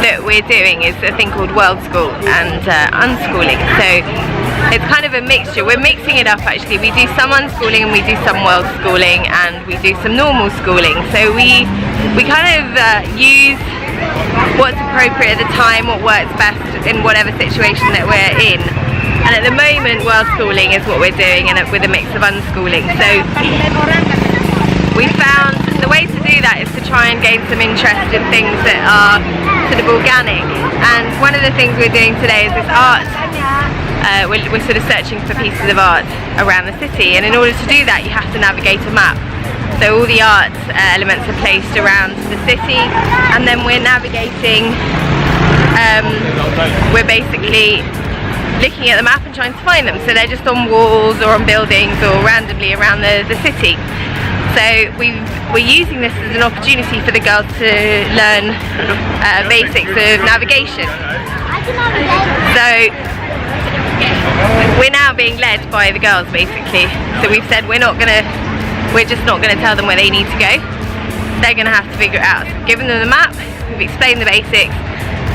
that we're doing is a thing called World School and unschooling. So it's kind of a mixture. We're mixing it up actually. We do some unschooling and we do some world schooling and we do some normal schooling. So we kind of use what's appropriate at the time, what works best in whatever situation that we're in. And at the moment, world schooling is what we're doing, and with a mix of unschooling. So we found the way to do that is to try and gain some interest in things that are sort of organic. And one of the things we're doing today is this art. We're sort of searching for pieces of art around the city, and in order to do that you have to navigate a map. So all the art elements are placed around the city, and then we're navigating, we're basically looking at the map and trying to find them. So they're just on walls or on buildings or randomly around the city. So we're using this as an opportunity for the girls to learn basics of navigation. So we're now being led by the girls basically. So we've said we're just not gonna tell them where they need to go. They're gonna have to figure it out. So we've given them the map, we've explained the basics,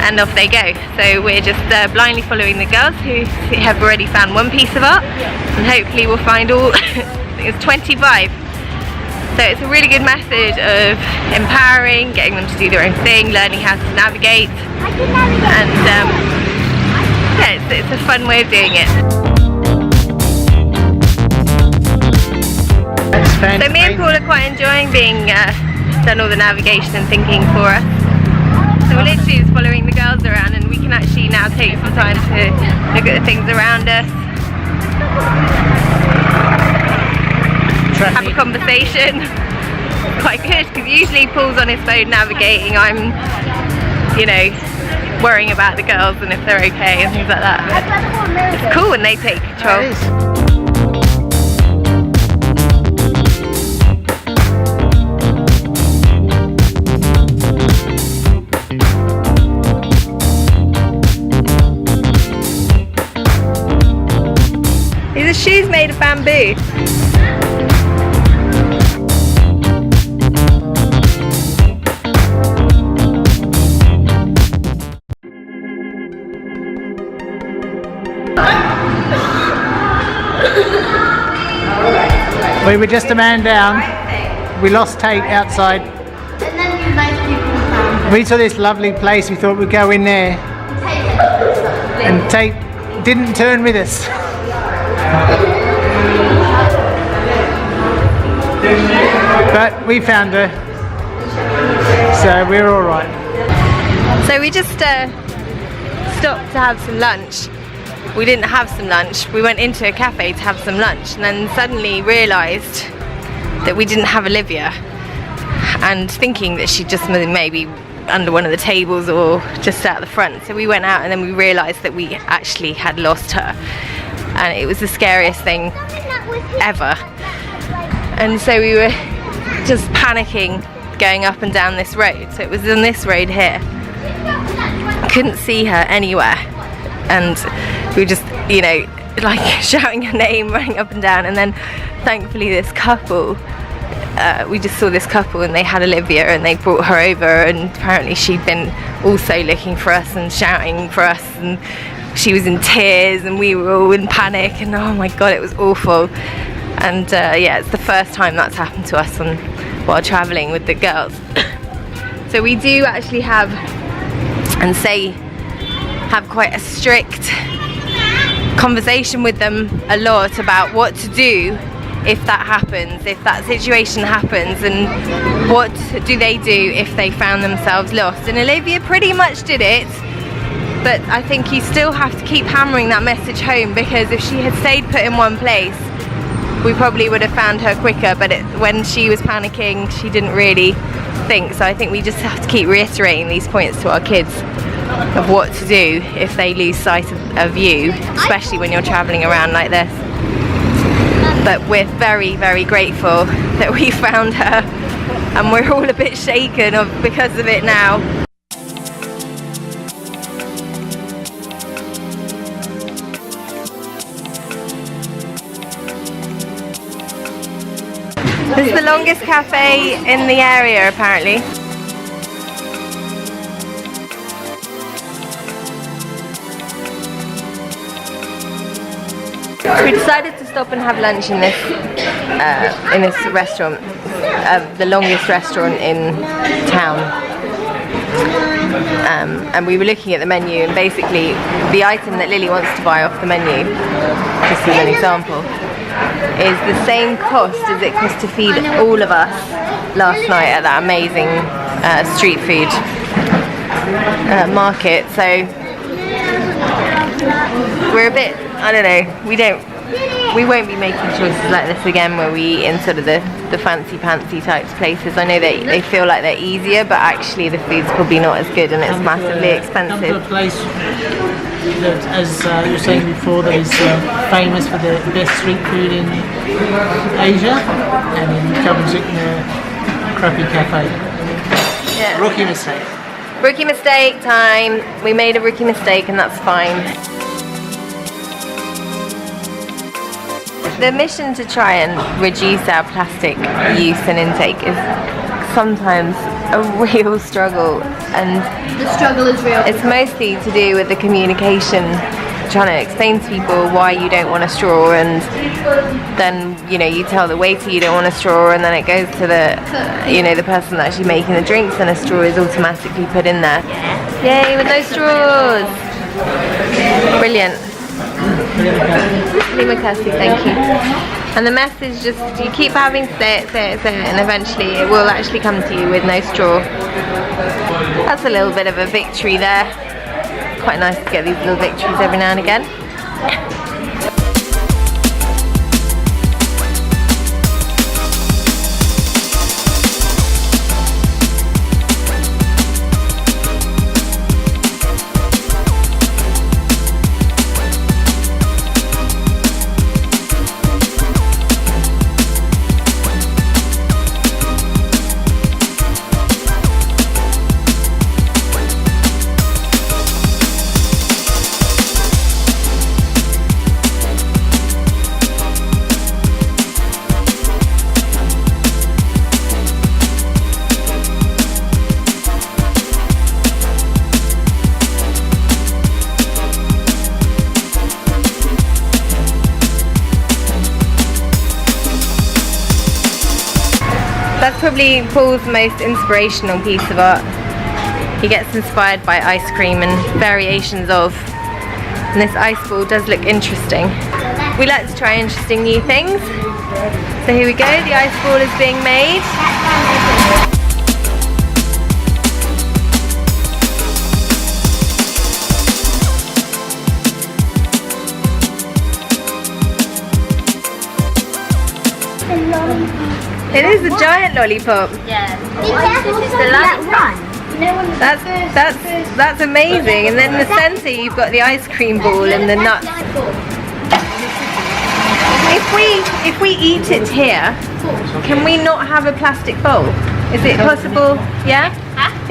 and off they go. So we're just blindly following the girls who have already found one piece of art, and hopefully we'll find all, I think it's 25. So it's a really good method of empowering, getting them to do their own thing, learning how to navigate, and yeah, it's a fun way of doing it. So me and Paul are quite enjoying being done all the navigation and thinking for us. So we're literally just following the girls around, and we can actually now take some time to look at the things around us, have a conversation. Quite good, because usually Paul's on his phone navigating, I'm, you know, worrying about the girls and if they're okay and things like that. But it's cool when they take control. These are shoes made of bamboo. We were just a man down. We lost Tate outside. And then you nice people found We saw this lovely place. We thought we'd go in there. And Tate didn't turn with us. But we found her. So we're all right. So we just stopped to have some lunch. We didn't have some lunch. We went into a cafe to have some lunch, and then suddenly realised that we didn't have Olivia, and thinking that she just maybe under one of the tables or just out the front. So we went out, and then we realised that we actually had lost her, and it was the scariest thing ever. And so we were just panicking going up and down this road. So it was on this road here. Couldn't see her anywhere, and we were just, you know, like shouting her name, running up and down. And then thankfully this couple, we just saw this couple, and they had Olivia, and they brought her over, and apparently she'd been also looking for us and shouting for us, and she was in tears, and we were all in panic, and oh my god, it was awful. And yeah, it's the first time that's happened to us while travelling with the girls. So we do actually have quite a strict conversation with them a lot about what to do if that happens, if that situation happens, and what do they do if they found themselves lost. And Olivia pretty much did it, but I think you still have to keep hammering that message home, because if she had stayed put in one place, we probably would have found her quicker. But when she was panicking, she didn't really think. So I think we just have to keep reiterating these points to our kids of what to do if they lose sight of you, especially when you're travelling around like this. But we're very, very grateful that we found her, and we're all a bit shaken because of it now. This is the longest cafe in the area, apparently. We decided to stop and have lunch in this restaurant, the longest restaurant in town. And we were looking at the menu, and basically the item that Lily wants to buy off the menu, just as an example, is the same cost as it cost to feed all of us last night at that amazing street food market. So we're a bit, I don't know, we won't be making choices like this again where we eat in sort of the fancy types places. I know they feel like they're easier, but actually the food's probably not as good and it's massively expensive. Come to a place that, as you were saying before, that is famous for the best street food in Asia, and then come and sit in a crappy cafe. Yeah. Rookie mistake. Rookie mistake time. We made a rookie mistake and that's fine. The mission to try and reduce our plastic use and intake is sometimes a real struggle, and The struggle is real. it's mostly to do with the communication, trying to explain to people why you don't want a straw, and then you tell the waiter you don't want a straw, and then it goes to the the person actually making the drinks, and a straw is automatically put in there. Yay, with no straws! Brilliant. Lima Kirsty, thank you. And the message, just you keep having to say it, and eventually it will actually come to you with no straw. That's a little bit of a victory there. Quite nice to get these little victories every now and again. That's probably Paul's most inspirational piece of art. He gets inspired by ice cream and variations of, and this ice ball does look interesting. We like to try interesting new things. So here we go, the ice ball is being made. It is a giant lollipop. Yeah. This is the last one. That's amazing. And then in the centre you've got the ice cream ball and the nuts. If we eat it here, can we not have a plastic bowl? Is it possible? Yeah?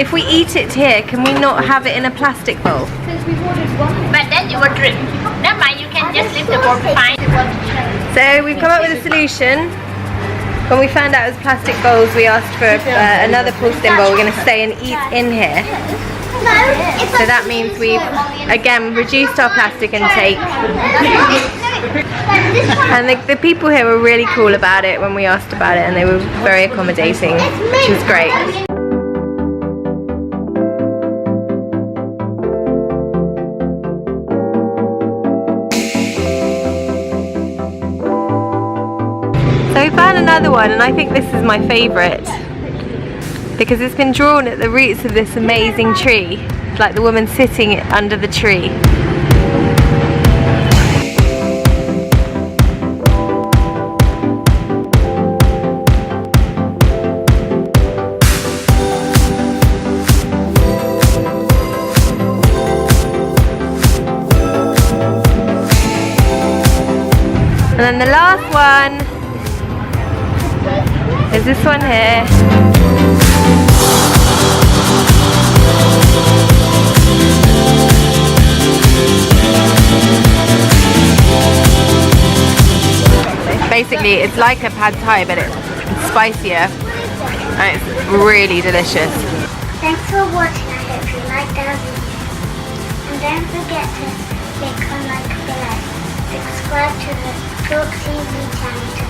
If we eat it here, can we not have it in a plastic bowl? But then you will drink. Never mind, you can just leave the bowl behind. So we've come up with a solution. When we found out it was plastic bowls, we asked for another porcelain bowl. We're going to stay and eat in here. So that means we've, again, reduced our plastic intake. And the people here were really cool about it when we asked about it, and they were very accommodating, which was great. So we found another one, and I think this is my favourite because it's been drawn at the roots of this amazing tree. It's like the woman sitting under the tree. And then the last one is this one here. Basically, it's like a pad thai, but it's spicier and it's really delicious. Thanks for watching. I hope you liked our video. And don't forget to click on like below. Subscribe to the TV channel.